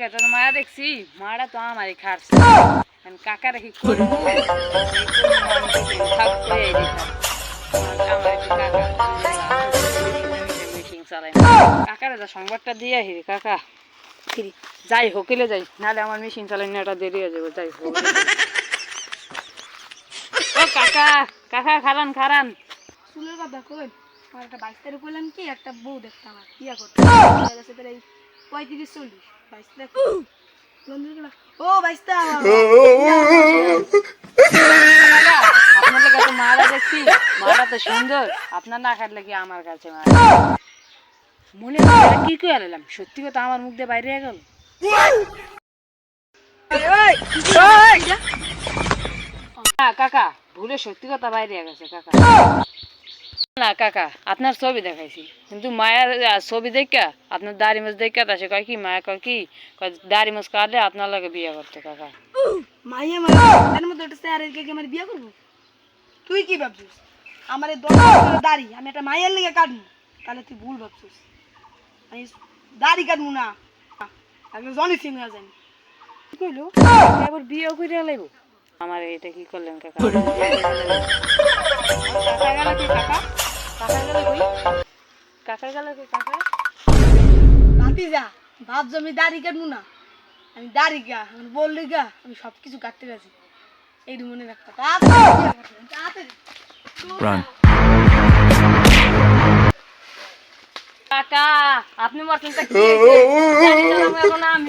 একটা মায়া দেখছি, মারা তো আমারই খাচ্ছে। কাকারা কি করবো? কাকারা যা সংবাদটা দিয়ে হিরে কাকা যাই হোকেলে যাই, নাহলে আমার মেশিন চালাই না, এটা দেরি হয়ে যাবে। যাই হোক, ও কাকা, কাকা খারান খারান। চুলের কথা কই, আমার একটা 22 তারিখ বললাম কি একটা বউ দেখতাম আর বিয়া করতে গেছে প্রায় 35-40 22 দেখ বন্ধুগুলো। ও বাইস্তা আপনার কাছে তো মারা দেখছি, মারা তো সুন্দর, আপনার না খাটলে কি আমার কাছে মারা মনে হয় কি করে এলাম, সত্যি কথা আমার মুখ দিয়ে বাইরে গেল। কাকা ভুলে সত্যি কথা বাইরে গেছে কাকা। না কাকা, আপনার ছবি দেখাইছি, কিন্তু মায়ের ছবি দেখা আপনার দাড়ি মাছ দেখা তা সে কয় কি মায়া কয় কি দাড়ি মাছ কাটলে আপনার লাগে বিয়ে করতে কাকা। মাইয়া মায়ের মধ্যে একটা স্যারের কে আমার বিয়া করবো? তুই কি ভাবছিস আমার এই 10 বছরের দাড়ি আমি একটা মায়ের লেগে কাটবো? তাহলে তুই ভুল ভাবছিস। আমি দাড়ি কাটবো না, আমি জনি সিং হয়ে যাই। কি কইলো এবার বিয়ে করে লাইব? আমার এটা কি করলেন কাকা? কাকা গেল কি কাকা? কাকা গেল কই? কাকা গেল কি কাকা? বাতি যা ভাবছো আমি দাড়ি কাটবো না? আমি দাড়ি গা আমি বললি গা আমি সবকিছু কাটতে গেছি, এই মনে রাখতে। কাকা আপনি মরছেন তা কি হয়েছে? জানি না, এখন আমি